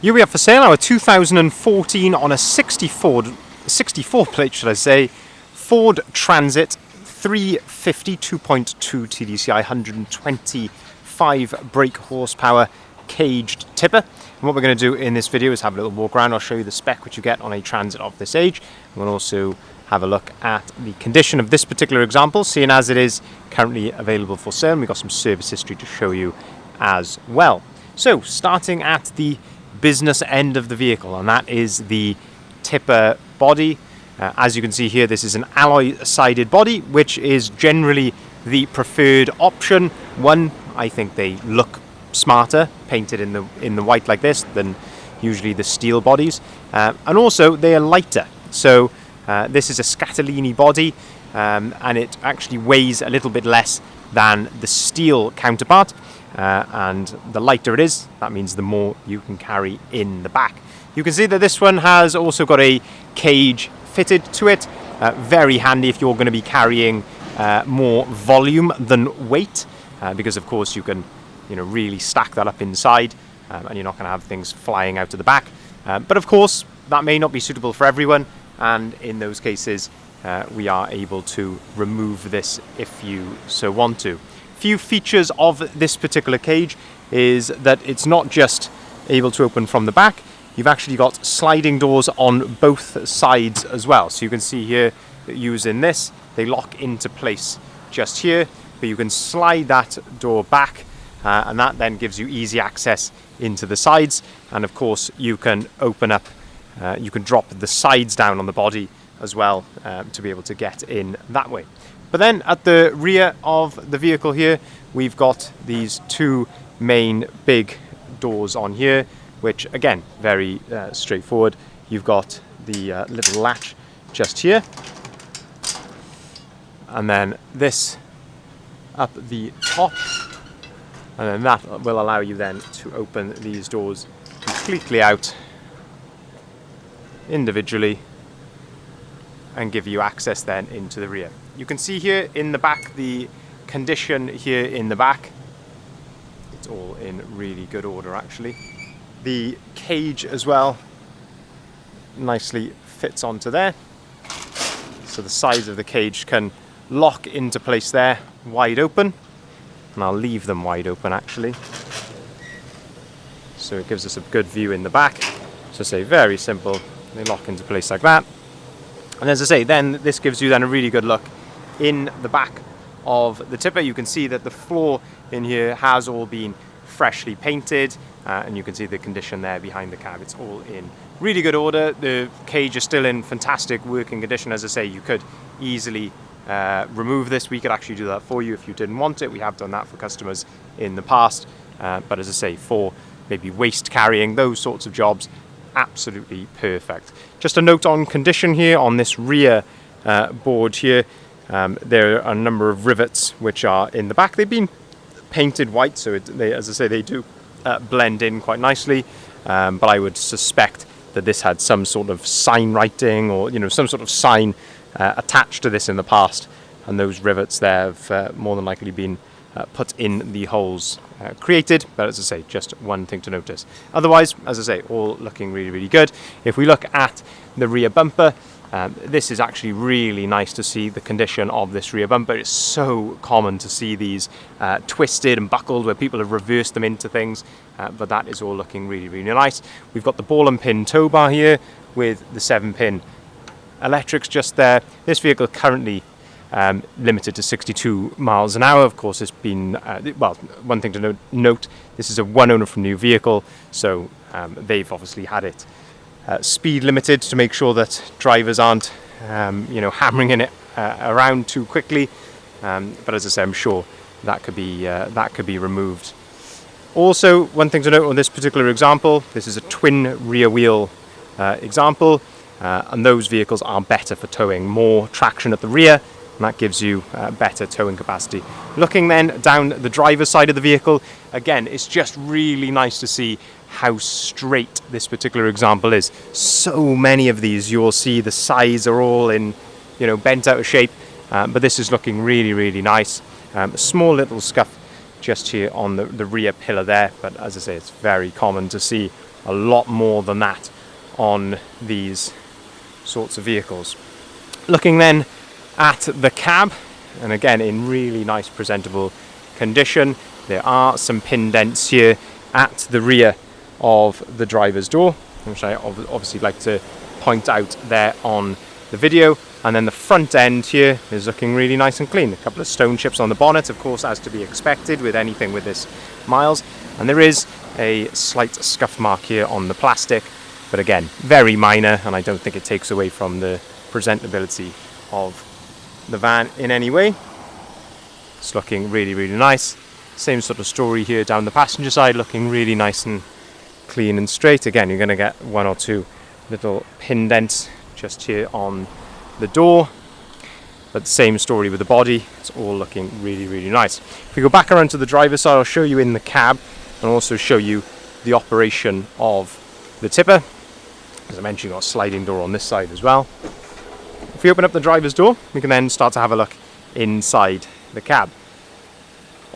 Here we have for sale our 2014 on a 64 plate, should I say, Ford Transit 350 2.2 TDCI 125 brake horsepower caged tipper. And what we're going to do in this video is have a little walk around. I'll show you the spec which you get on a Transit of this age. We'll also have a look at the condition of this particular example, seeing as it is currently available for sale. And we've got some service history to show you as well. So starting at the business end of the vehicle, and that is the tipper body. As you can see here, this is an alloy-sided body, which is generally the preferred option. One, I think they look smarter painted in the white like this than usually the steel bodies, and also they are lighter. So this is a Scatolini body, and it actually weighs a little bit less than the steel counterpart. And the lighter it is, that means the more you can carry in the back. You can see that this one has also got a cage fitted to it. Very handy if you're going to be carrying more volume than weight, because of course you can really stack that up inside, and you're not going to have things flying out of the back. But of course that may not be suitable for everyone, and in those cases we are able to remove this if you so want to. Few features of this particular cage is that it's not just able to open from the back. You've actually got sliding doors on both sides as well. So you can see here that using this, they lock into place just here, but you can slide that door back, and that then gives you easy access into the sides. And of course you can open up, you can drop the sides down on the body as well, to be able to get in that way. But then at the rear of the vehicle here, we've got these two main big doors on here, which again, very straightforward. You've got the little latch just here, and then this up the top, and then that will allow you then to open these doors completely out individually and give you access then into the rear. You can see here in the back the condition here in the back. It's all in really good order actually. The cage as well nicely fits onto there. So the sides of the cage can lock into place there, wide open. And I'll leave them wide open actually. So it gives us a good view in the back. So say very simple, they lock into place like that. And as I say, then this gives you then a really good look in the back of the tipper. You can see that the floor in here has all been freshly painted, and you can see the condition there behind the cab. It's all in really good order. The cage is still in fantastic working condition. As I say, you could easily remove this. We could actually do that for you if you didn't want it. We have done that for customers in the past, but as I say, for maybe waste carrying, those sorts of jobs, absolutely perfect. Just a note on condition here on this rear board here. There are a number of rivets which are in the back. They've been painted white, so as I say, they do blend in quite nicely. But I would suspect that this had some sort of sign writing or some sort of sign attached to this in the past, and those rivets there have more than likely been put in the holes created. But as I say, just one thing to notice. Otherwise, as I say, all looking really, really good. If we look at the rear bumper, this is actually really nice to see the condition of this rear bumper. It's so common to see these twisted and buckled where people have reversed them into things, but that is all looking really, really nice. We've got the ball and pin tow bar here with the 7-pin electrics just there. This vehicle currently limited to 62 miles an hour. Of course, it's been, well, one thing to note, this is a one owner from new vehicle, so they've obviously had it speed limited to make sure that drivers aren't, hammering in it around too quickly. But as I say, I'm sure that could be removed. Also, one thing to note on this particular example, this is a twin rear wheel example, and those vehicles are better for towing, more traction at the rear, and that gives you better towing capacity. Looking then down the driver's side of the vehicle, again, it's just really nice to see how straight this particular example is. So many of these, you'll see the sides are all in, bent out of shape, but this is looking really, really nice. A small little scuff just here on the rear pillar there, but as I say, it's very common to see a lot more than that on these sorts of vehicles. Looking then at the cab, and again in really nice presentable condition. There are some pin dents here at the rear of the driver's door, which I obviously like to point out there on the video. And then the front end here is looking really nice and clean. A couple of stone chips on the bonnet, of course, as to be expected with anything with this miles. And there is a slight scuff mark here on the plastic, but again, very minor, and I don't think it takes away from the presentability of the van in any way. It's looking really, really nice. Same sort of story here down the passenger side, looking really nice and clean and straight. Again, you're going to get one or two little pin dents just here on the door, but same story with the body. It's all looking really, really nice. If we go back around to the driver's side, I'll show you in the cab and also show you the operation of the tipper. As I mentioned, you've got a sliding door on this side as well. If we open up the driver's door, we can then start to have a look inside the cab.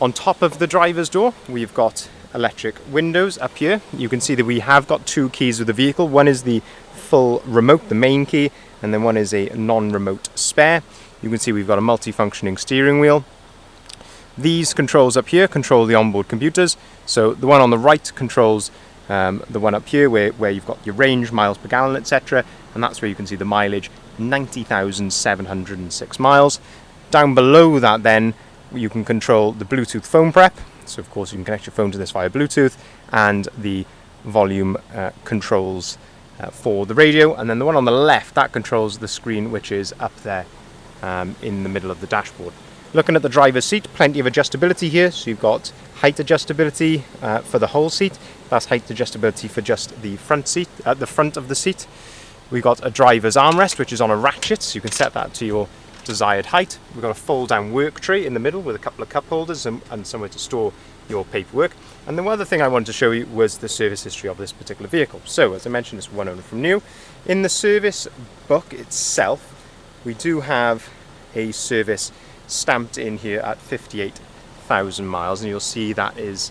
On top of the driver's door, we've got electric windows up here. You can see that we have got two keys with the vehicle. One is the full remote, the main key, and then one is a non-remote spare. You can see we've got a multi-functioning steering wheel. These controls up here control the onboard computers. So the one on the right controls the one up here where you've got your range, miles per gallon, etc. And that's where you can see the mileage, 90,706 miles. Down below that then, you can control the Bluetooth phone prep. So of course you can connect your phone to this via Bluetooth, and the volume controls for the radio. And then the one on the left, that controls the screen which is up there in the middle of the dashboard. Looking at the driver's seat, plenty of adjustability here. So you've got height adjustability for the whole seat. That's height adjustability for just the front seat, at the front of the seat. We've got a driver's armrest, which is on a ratchet, so you can set that to your desired height. We've got a fold down work tray in the middle with a couple of cup holders and somewhere to store your paperwork. And the other thing I wanted to show you was the service history of this particular vehicle. So as I mentioned, it's one owner from new. In the service book itself, we do have a service stamped in here at 58,000 miles, and you'll see that's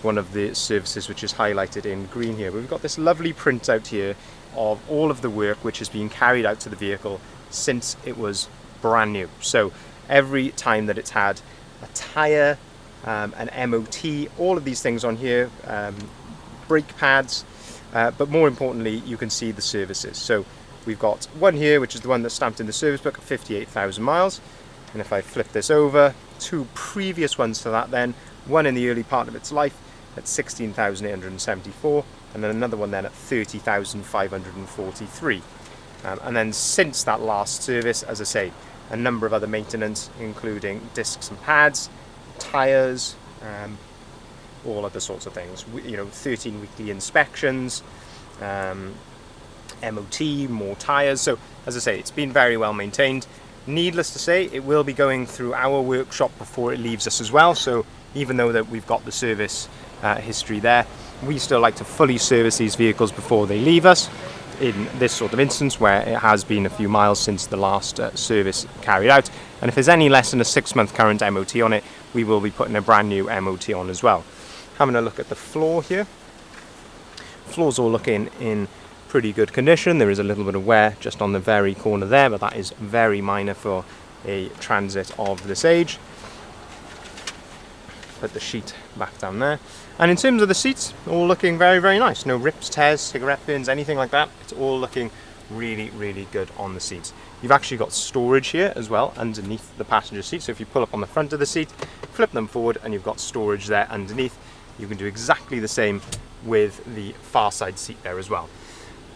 one of the services which is highlighted in green here. But we've got this lovely printout here of all of the work which has been carried out to the vehicle since it was brand new. So every time that it's had a tyre, an MOT, all of these things on here, brake pads, but more importantly you can see the services. So we've got one here which is the one that's stamped in the service book at 58,000 miles, and if I flip this over, two previous ones to that then, one in the early part of its life at 16,874, and then another one then at 30,543. And then since that last service, as I say, a number of other maintenance, including discs and pads, tyres, all other sorts of things. 13 weekly inspections, MOT, more tyres. So as I say, it's been very well maintained. Needless to say, it will be going through our workshop before it leaves us as well. So even though that we've got the service history there, we still like to fully service these vehicles before they leave us. In this sort of instance where it has been a few miles since the last service carried out, and if there's any less than a 6-month current MOT on it, we will be putting a brand new MOT on as well. Having a look at the floor here, floor's all looking in pretty good condition. There is a little bit of wear just on the very corner there, but that is very minor for a Transit of this age. Put the sheet back down there. And in terms of the seats, all looking very, very nice. No rips, tears, cigarette burns, anything like that. It's all looking really, really good on the seats. You've actually got storage here as well underneath the passenger seat. So if you pull up on the front of the seat, flip them forward, and you've got storage there underneath. You can do exactly the same with the far side seat there as well.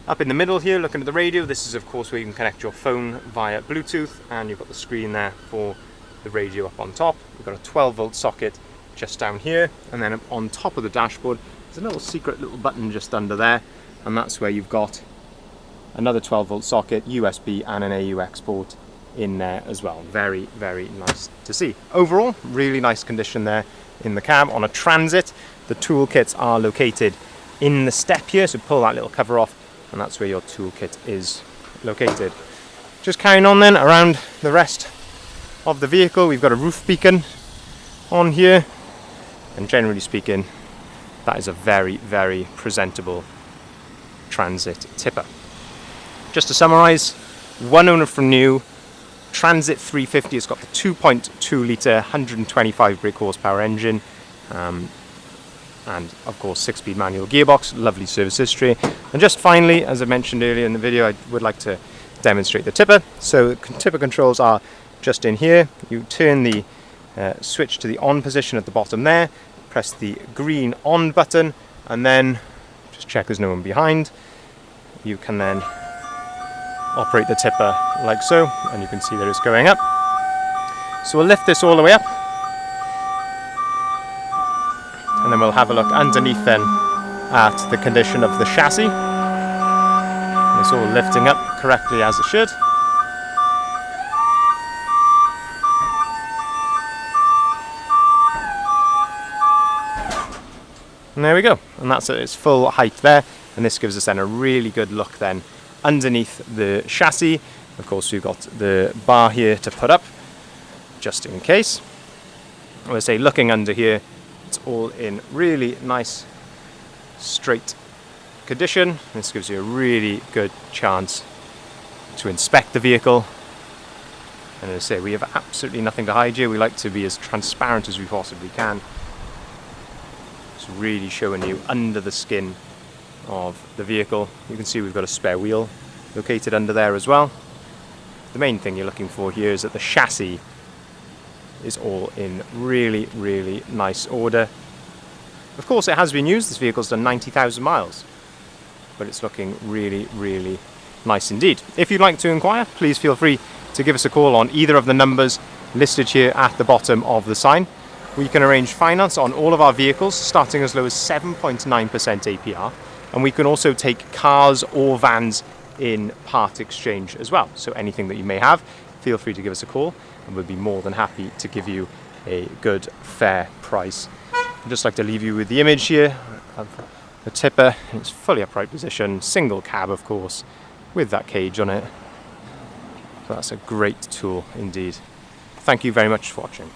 Up in the middle here, looking at the radio, this is of course where you can connect your phone via Bluetooth, and you've got the screen there for the radio up on top. We've got a 12-volt socket just down here, and then on top of the dashboard there's a little secret little button just under there, and that's where you've got another 12-volt socket, USB, and an AUX port in there as well. Very, very nice to see. Overall, really nice condition there in the cab. On a Transit, the toolkits are located in the step here, so pull that little cover off, and that's where your toolkit is located. Just carrying on then around the rest of the vehicle, we've got a roof beacon on here, and generally speaking, that is a very, very presentable Transit tipper. Just to summarise, one owner from new, Transit 350. It's got the 2.2 litre 125 brake horsepower engine, and of course 6-speed manual gearbox, lovely service history. And just finally, as I mentioned earlier in the video, I would like to demonstrate the tipper. So the tipper controls are just in here. You turn the switch to the on position at the bottom there, press the green on button, and then just check there's no one behind. You can then operate the tipper like so, and you can see that it's going up. So we'll lift this all the way up, and then we'll have a look underneath then at the condition of the chassis. It's all lifting up correctly as it should. And there we go, and that's at its full height there, and this gives us then a really good look then underneath the chassis. Of course, we've got the bar here to put up just in case. I would say looking under here, it's all in really nice straight condition. This gives you a really good chance to inspect the vehicle, and as I say, we have absolutely nothing to hide here. We like to be as transparent as we possibly can. It's really showing you under the skin of the vehicle. You can see we've got a spare wheel located under there as well. The main thing you're looking for here is that the chassis is all in really, really nice order. Of course, it has been used. This vehicle's done 90,000 miles, but it's looking really, really nice indeed. If you'd like to inquire, please feel free to give us a call on either of the numbers listed here at the bottom of the sign. We can arrange finance on all of our vehicles, starting as low as 7.9% APR, and we can also take cars or vans in part exchange as well. So anything that you may have, feel free to give us a call, and we'll be more than happy to give you a good, fair price. I'd just like to leave you with the image here of the tipper in its fully upright position, single cab of course, with that cage on it. So that's a great tool indeed. Thank you very much for watching.